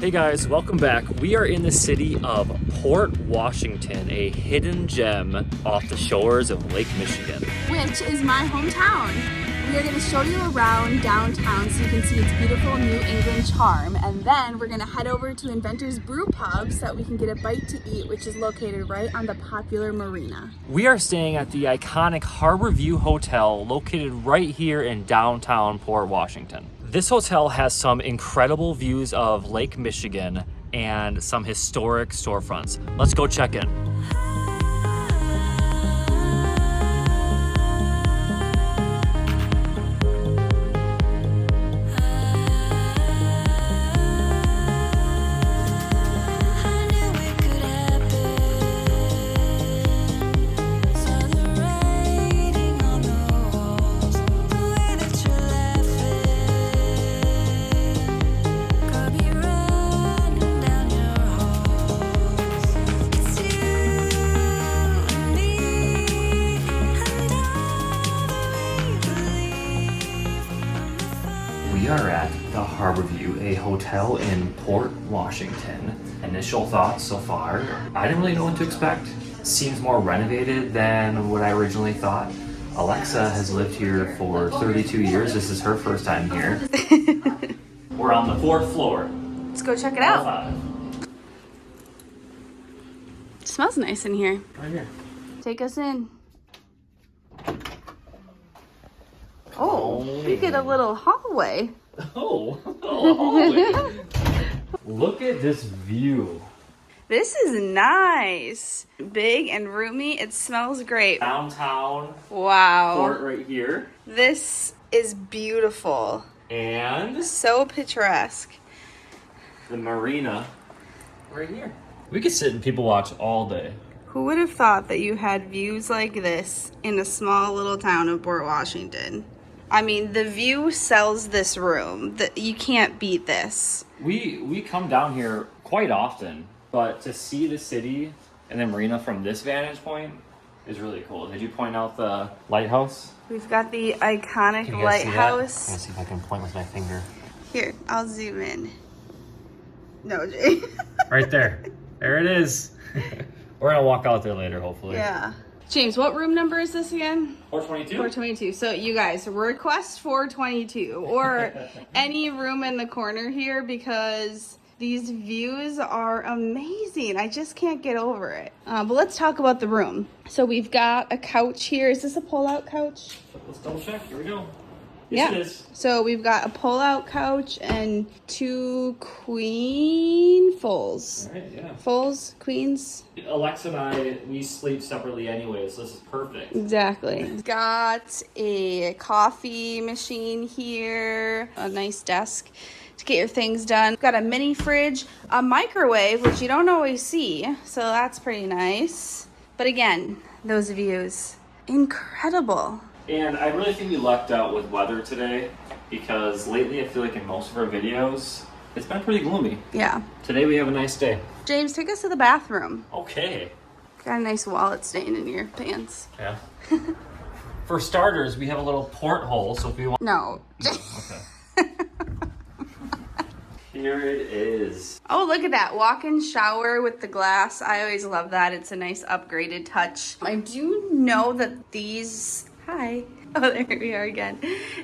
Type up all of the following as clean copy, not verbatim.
Hey guys, welcome back. We are in the city of Port Washington, a hidden gem off the shores of Lake Michigan. Which is my hometown. We are going to show you around downtown so you can see its beautiful New England charm. And then we're going to head over to Inventor's Brew Pub so that we can get a bite to eat, which is located right on the popular marina. We are staying at the iconic Harbor View Hotel located right here in downtown Port Washington. This hotel has some incredible views of Lake Michigan and some historic storefronts. Let's go check in. We are at the Harbor View, a hotel in Port Washington. Initial thoughts so far, I didn't really know what to expect. Seems more renovated than what I originally thought. Alexa has lived here for 32 years. This is her first time here. We're on the 4th floor. Let's go check it out. It smells nice in here. Right here. Take us in. Oh, we get a little hallway. Oh, hallway. Look at this view. This is nice. Big and roomy. It smells great. Downtown. Wow. Port right here. This is beautiful. And So picturesque. the marina right here. We could sit and people watch all day. Who would have thought that you had views like this in a small little town of Port Washington? I mean, the view sells this room. You can't beat this. We come down here quite often, but to see the city and the marina from this vantage point is really cool. Did you point out the lighthouse? We've got the iconic Can you guys see that? lighthouse. Let me see if I can point with my finger. Here, I'll zoom in. No, Jay. Right there. There it is. We're gonna walk out there later, hopefully. Yeah. James, what room number is this again? 422? 422. So you guys, request 422 or any room in the corner here because these views are amazing. I just can't get over it. But let's talk about the room. So we've got a couch here. Is this a pull-out couch? Let's double check. Here we go. Yes, Yeah. it is. So we've got a pull-out couch and 2 queen fulls. All right, yeah. Fulls, queens. Alexa and I, we sleep separately anyway, so this is perfect. Exactly. Got a coffee machine here, a nice desk to get your things done. Got a mini fridge, a microwave, which you don't always see, so that's pretty nice. But again, those views, incredible. And I really think we lucked out with weather today because lately I feel like in most of our videos, it's been pretty gloomy. Yeah. Today we have a nice day. James, take us to the bathroom. Okay. Got a nice wallet stain in your pants. Yeah. For starters, we have a little porthole, so if you want... No. Okay. Here it is. Oh, look at that. Walk-in shower with the glass. I always love that. It's a nice upgraded touch. I do know that these... Hi. Oh, there we are again.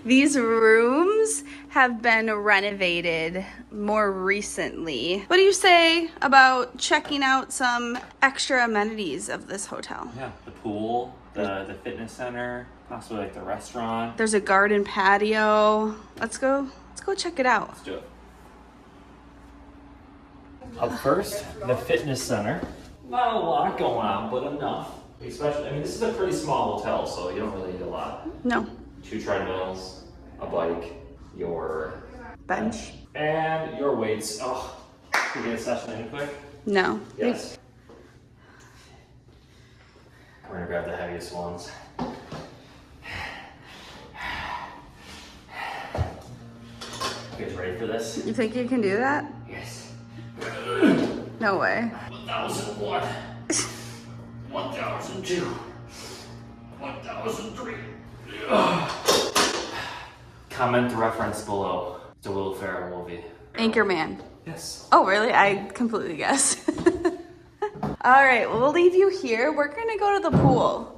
These rooms have been renovated more recently. What do you say about checking out some extra amenities of this hotel? Yeah, the pool, the fitness center, possibly like the restaurant. There's a garden patio. Let's go check it out. Let's do it. Up first, the fitness center. Not a lot going on, but enough. Especially, I mean, this is a pretty small hotel, so you don't really need a lot. No. 2 treadmills, a bike, your Bench. and your weights. Oh, can we get a session in quick? No. Yes. We're gonna grab the heaviest ones. You guys ready for this? You think you can do that? Yes. No way. 1001. 1002. 1003. Comment the reference below. It's a Will Ferrell movie. Anchorman. Yes. Oh, really? I completely guessed. All right, we'll leave you here. We're gonna go to the pool.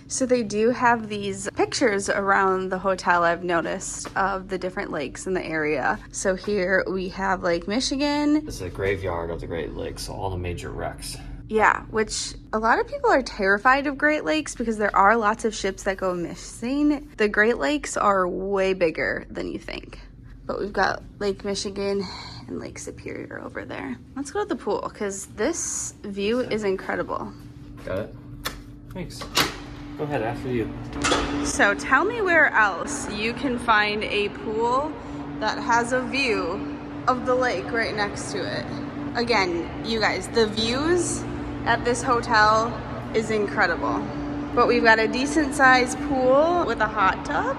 So they do have these pictures around the hotel, I've noticed, of the different lakes in the area. So here we have Lake Michigan. This is a graveyard of the Great Lakes, so all the major wrecks. Yeah, which a lot of people are terrified of Great Lakes because there are lots of ships that go missing. The Great Lakes are way bigger than you think. But we've got Lake Michigan and Lake Superior over there. Let's go to the pool because this view is incredible. Got it? Thanks. Go ahead, after you. So tell me where else you can find a pool that has a view of the lake right next to it. Again, you guys, the views at this hotel is incredible. But we've got a decent sized pool with a hot tub.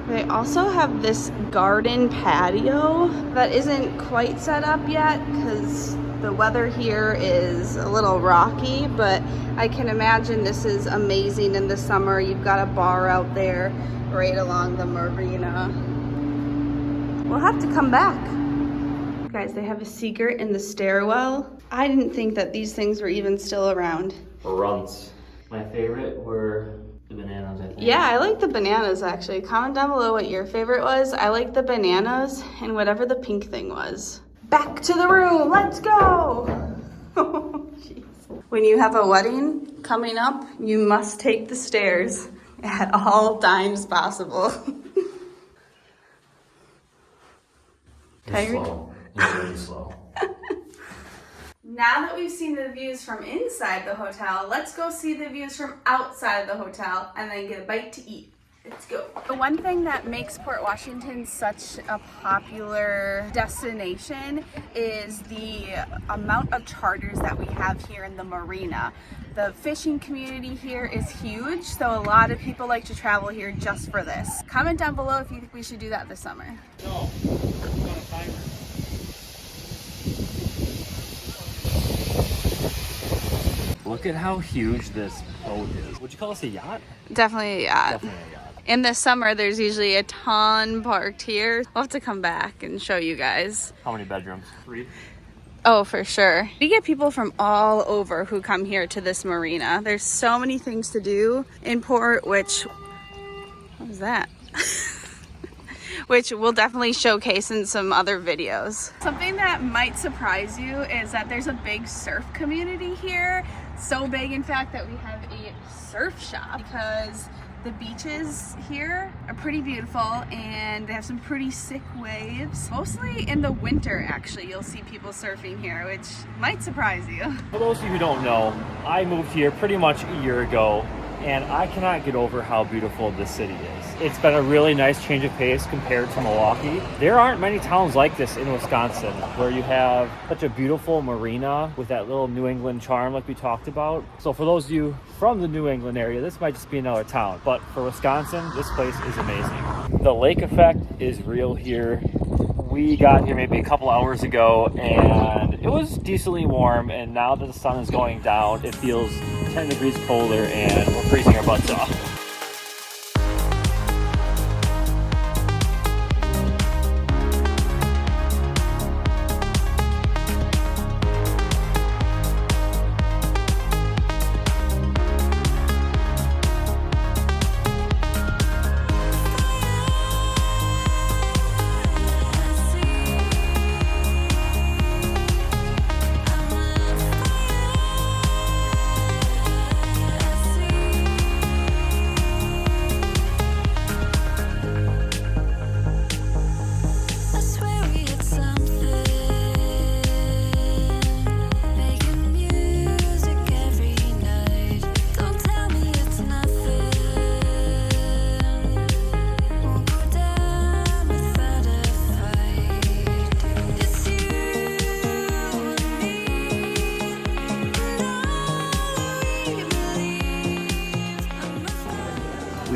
They also have this garden patio that isn't quite set up yet because the weather here is a little rocky, but I can imagine this is amazing in the summer. You've got a bar out there right along the marina. We'll have to come back. Guys, they have a secret in the stairwell. I didn't think that these things were even still around. Runs. My favorite were the bananas, I think. Yeah, I like the bananas actually. Comment down below what your favorite was. I like the bananas and whatever the pink thing was. Back to the room, let's go! Oh, jeez. When you have a wedding coming up, you must take the stairs at all times possible. Tired? Slow. It's really slow. Now that we've seen the views from inside the hotel, let's go see the views from outside of the hotel and then get a bite to eat. Let's go. The one thing that makes Port Washington such a popular destination is the amount of charters that we have here in the marina. The fishing community here is huge, so a lot of people like to travel here just for this. Comment down below if you think we should do that this summer. No. Look at how huge this boat is. Would you call this a yacht? Definitely a yacht. Definitely a yacht. In the summer, there's usually a ton parked here. We'll have to come back and show you guys. How many bedrooms? 3? Oh, for sure. We get people from all over who come here to this marina. There's so many things to do in Port, which, what was that? Which we'll definitely showcase in some other videos. Something that might surprise you is that there's a big surf community here. So big, in fact, that we have a surf shop because the beaches here are pretty beautiful and they have some pretty sick waves. Mostly in the winter, actually, you'll see people surfing here, which might surprise you. For those of you who don't know, I moved here pretty much a year ago, and I cannot get over how beautiful this city is. It's been a really nice change of pace compared to Milwaukee. There aren't many towns like this in Wisconsin where you have such a beautiful marina with that little New England charm like we talked about. So for those of you from the New England area, this might just be another town. But for Wisconsin, this place is amazing. The lake effect is real here. We got here maybe a couple hours ago and it was decently warm, and now that the sun is going down, it feels 10 degrees colder and we're freezing our butts off.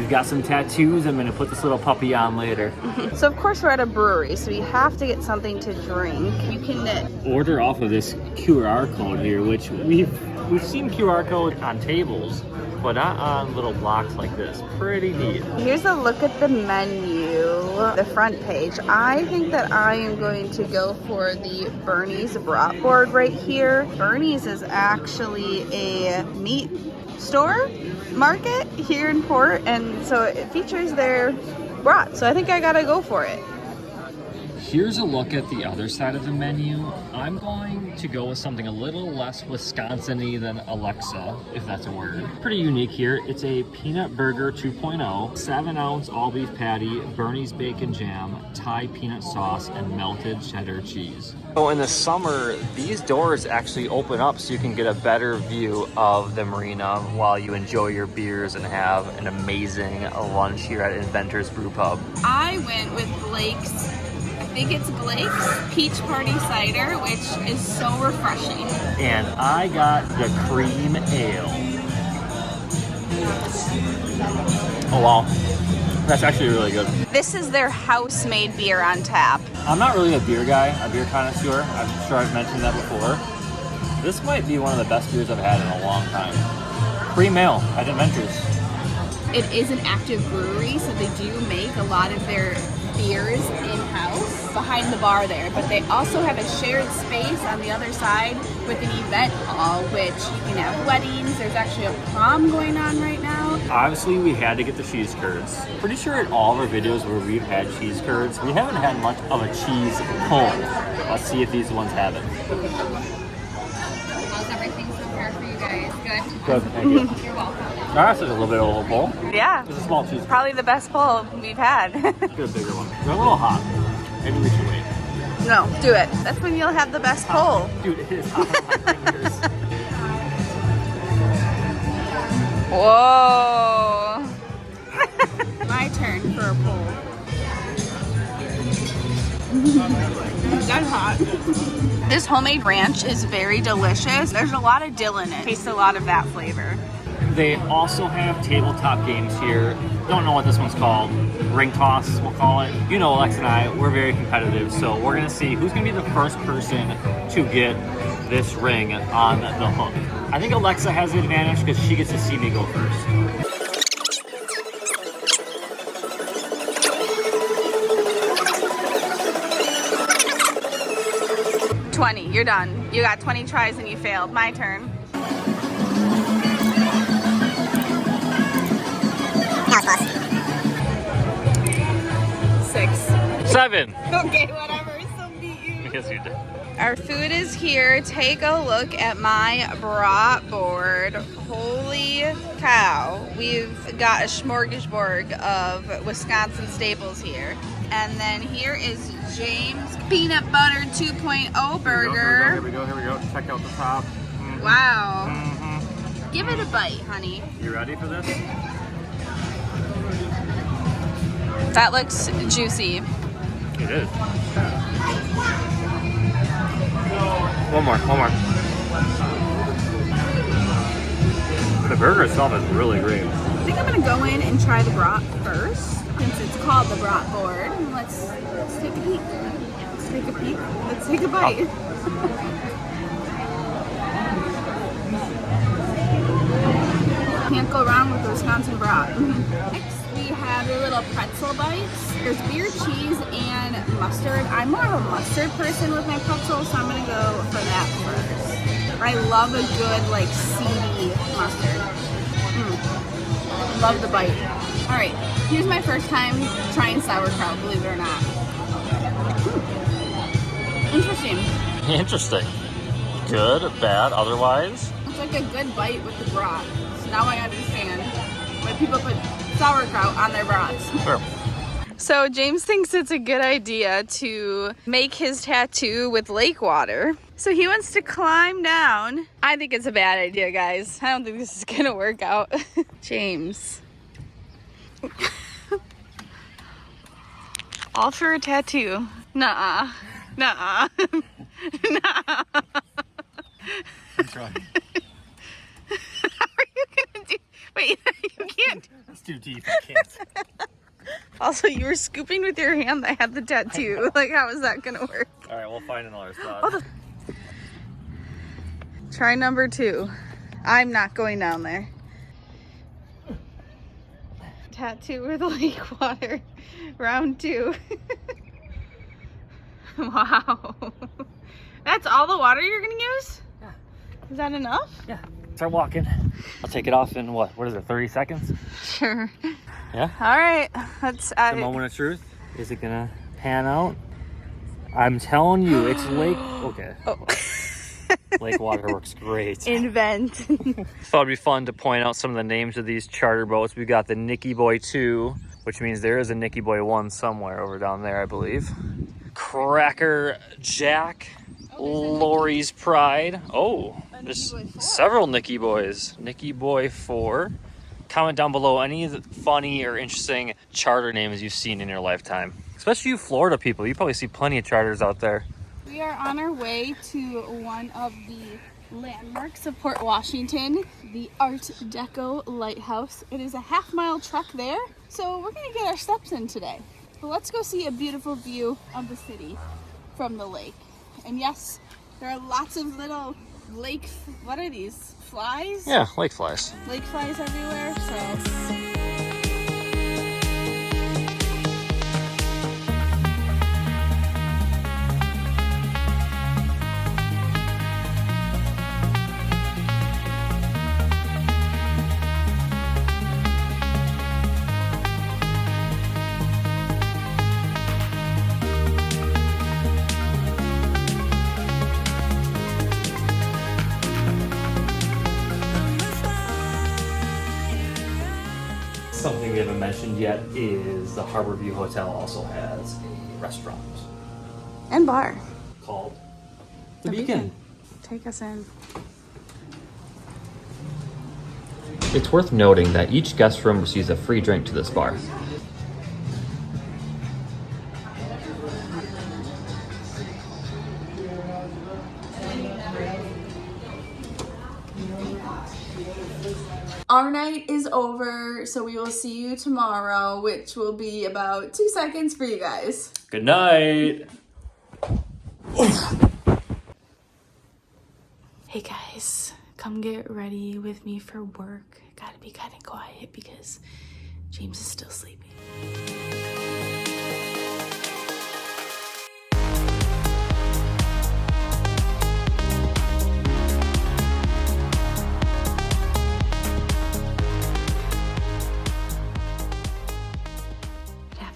We've got some tattoos. I'm gonna put this little puppy on later. So of course we're at a brewery, so we have to get something to drink. You can Order off of this QR code here, which we've seen QR code on tables, but not on little blocks like this. Pretty neat. Here's a look at the menu, the front page. I think that I am going to go for the Bernie's brat board right here. Bernie's is actually a meat store market here in Port, and so it features their brat. So I think I gotta go for it. Here's a look at the other side of the menu. I'm going to go with something a little less Wisconsin-y than Alexa, if that's a word. Pretty unique here. It's a peanut burger 2.0, 7-ounce all-beef patty, Bernie's bacon jam, Thai peanut sauce, and melted cheddar cheese. So in the summer, these doors actually open up so you can get a better view of the marina while you enjoy your beers and have an amazing lunch here at Inventor's Brew Pub. I went with Blake's, I think it's Blake's Peach Party Cider, which is so refreshing. And I got the cream ale. Oh wow, that's actually really good. This is their house-made beer on tap. I'm not really a beer guy, a beer connoisseur. I'm sure I've mentioned that before. This might be one of the best beers I've had in a long time. Cream ale at Inventors. It is an active brewery, so they do make a lot of their beers in-house behind the bar there, but they also have a shared space on the other side with an event hall, which you can have weddings. There's actually a prom going on right now. Obviously, we had to get the cheese curds. Pretty sure in all of our videos where we've had cheese curds, we haven't had much of a cheese pull. Let's see if these ones have it. How's everything so far for you guys? Good? Good, thank you. You're welcome. That's just a little bit of a bowl. Yeah. It's a small cheese. Probably the best pull we've had. Get a bigger one. They're a little hot. Maybe we should wait. No, do it. That's when you'll have the best pull. Dude, it is hot on my fingers. Whoa. My turn for a pull. That's hot. This homemade ranch is very delicious. There's a lot of dill in it. Taste a lot of that flavor. They also have tabletop games here. Don't know what this one's called. Ring toss, we'll call it. You know, Alex and I, we're very competitive, so we're gonna see who's gonna be the first person to get this ring on the hook. I think Alexa has the advantage because she gets to see me go first. You're done. You got 20 tries and you failed. My turn. That was close. 6. 7. Okay, whatever. So beat you. Yes, you did. Our food is here. Take a look at my brat board. Holy cow. We've got a smorgasbord of Wisconsin staples here. And then here is James Peanut Butter 2.0 burger. Here we go. Check out the top. Mm-hmm. Wow. Mm-hmm. Give it a bite, honey. You ready for this? That looks juicy. It is. One more. The burger itself is really great. I think I'm gonna go in and try the brat first, since it's called the brat board. Let's take a peek. Let's take a bite. Can't go wrong with the Wisconsin brat. Next, we have your little pretzel bites. There's beer, cheese, and mustard. I'm more of a mustard person with my pretzels, so I'm gonna go for that first. I love a good, like, seedy mustard. Love the bite. All right, here's my first time trying sauerkraut, believe it or not. Interesting. Interesting. Good, bad, otherwise? It's like a good bite with the brat. So now I understand why people put sauerkraut on their brats. Sure. So James thinks it's a good idea to make his tattoo with lake water. So he wants to climb down. I think it's a bad idea, guys. I don't think this is gonna work out. James. All for a tattoo. Nuh-uh. Nuh-uh. Nuh-uh. I'm trying. How are you gonna do? Wait, you can't. It's too deep. I can't Also, you were scooping with your hand that had the tattoo. Like, how is that gonna work? All right, we'll find another spot. Oh, try number 2. I'm not going down there. Tattoo with lake water. Round 2. Wow. That's all the water you're gonna use? Yeah. Is that enough? Yeah. Start walking. I'll take it off in what is it, 30 seconds? Sure. Yeah. All right. Let's The moment of truth. Is it gonna pan out? I'm telling you, it's lake. Okay. Oh. Lake water works great. Invent. Thought it'd be fun to point out some of the names of these charter boats. We got the Nicky Boy 2, which means there is a Nicky Boy 1 somewhere over down there, I believe. Cracker Jack, Lori's Pride. Oh, there's several Nicky Boys. Nicky Boy 4. Comment down below any funny or interesting charter names you've seen in your lifetime. Especially you Florida people. You probably see plenty of charters out there. We are on our way to one of the landmarks of Port Washington, the Art Deco Lighthouse. It is a half-mile trek there, so we're gonna get our steps in today. But let's go see a beautiful view of the city from the lake. And yes, there are lots of little lake, what are these, flies? Yeah, lake flies. Lake flies everywhere, so. Something we haven't mentioned yet is the Harborview Hotel also has a restaurant And bar. called The Beacon. Take us in. It's worth noting that each guest room receives a free drink to this bar. Our night is over, so we will see you tomorrow, which will be about 2 seconds for you guys. Good night. Hey guys, come get ready with me for work. Gotta be kind of quiet because James is still sleeping.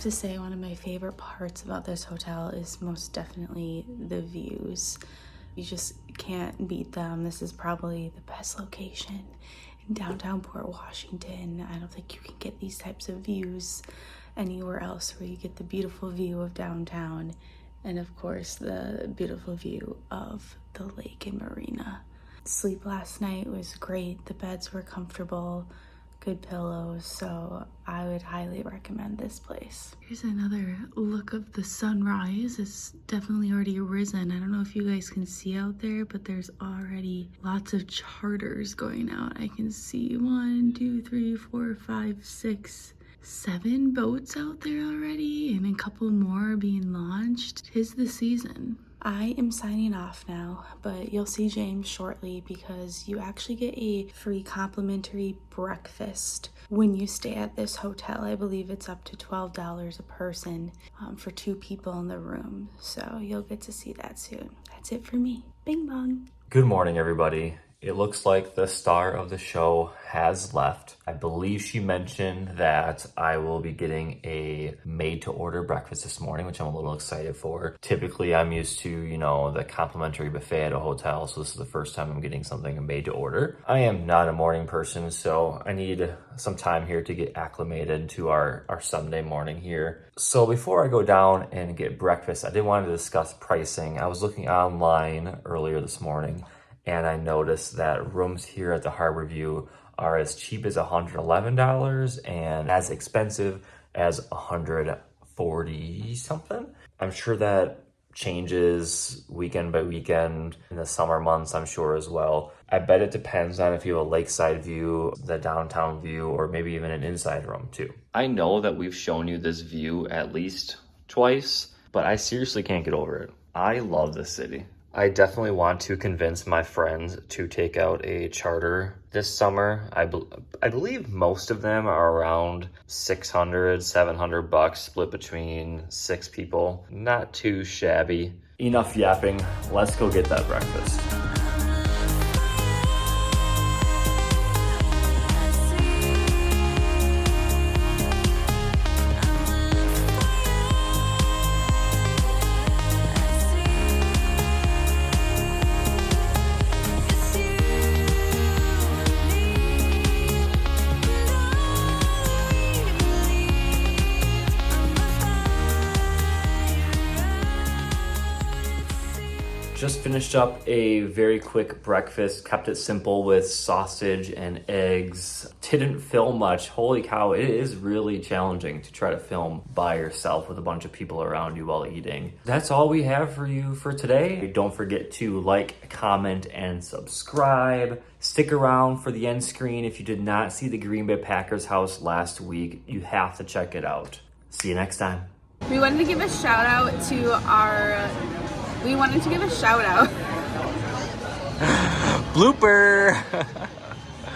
To say one of my favorite parts about this hotel is most definitely the views. You just can't beat them. This is probably the best location in downtown Port Washington. I don't think you can get these types of views anywhere else, where you get the beautiful view of downtown and of course the beautiful view of the lake and marina. Sleep last night was great. The beds were comfortable, good pillows, so I would highly recommend this place. Here's another look of the sunrise. It's definitely already risen. I don't know if you guys can see out there, but there's already lots of charters going out. I can see 1, 2, 3, 4, 5, 6, 7 boats out there already, and a couple more being launched. 'Tis the season. I am signing off now, but you'll see James shortly because you actually get a free complimentary breakfast when you stay at this hotel. I believe it's up to $12 a person for 2 people in the room. So you'll get to see that soon. That's it for me. Bing bong. Good morning, everybody. It looks like the star of the show has left. I believe she mentioned that I will be getting a made-to-order breakfast this morning, which I'm a little excited for. Typically, I'm used to, the complimentary buffet at a hotel, so this is the first time I'm getting something made to order. I am not a morning person, so I need some time here to get acclimated to our Sunday morning here. So before I go down and get breakfast, I did want to discuss pricing. I was looking online earlier this morning, and I noticed that rooms here at the Harborview are as cheap as $111 and as expensive as $140 something. I'm sure that changes weekend by weekend in the summer months, I'm sure as well. I bet it depends on if you have a lakeside view, the downtown view, or maybe even an inside room too. I know that we've shown you this view at least twice, but I seriously can't get over it. I love this city. I definitely want to convince my friends to take out a charter this summer. I believe most of them are around $600-700 split between 6 people. Not too shabby. Enough yapping. Let's go get that breakfast. Just finished up a very quick breakfast, kept it simple with sausage and eggs. Didn't film much. Holy cow, it is really challenging to try to film by yourself with a bunch of people around you while eating. That's all we have for you for today. Don't forget to like, comment, and subscribe. Stick around for the end screen. If you did not see the Green Bay Packers house last week, you have to check it out. See you next time. We wanted to give a shout out to Blooper!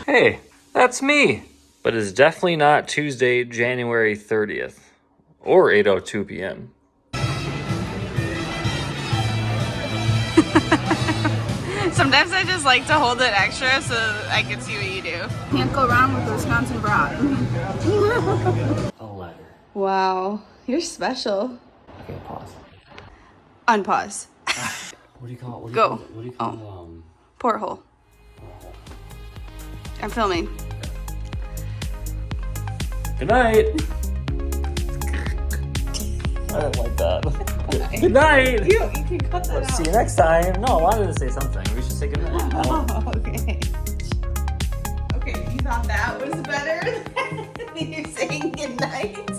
Hey, that's me. But it's definitely not Tuesday, January 30th. Or 8:02 p.m. Sometimes I just like to hold it extra so I can see what you do. Can't go wrong with the Wisconsin brat. A letter. Wow, you're special. Okay, pause. Unpause. What do you call it? Go. What do you call Porthole. I'm filming. Good night. I didn't like that. Good night. You can cut that out. See you next time. No, I wanted to say something. We should say good night. Oh, okay. Okay, you thought that was better than you saying good night?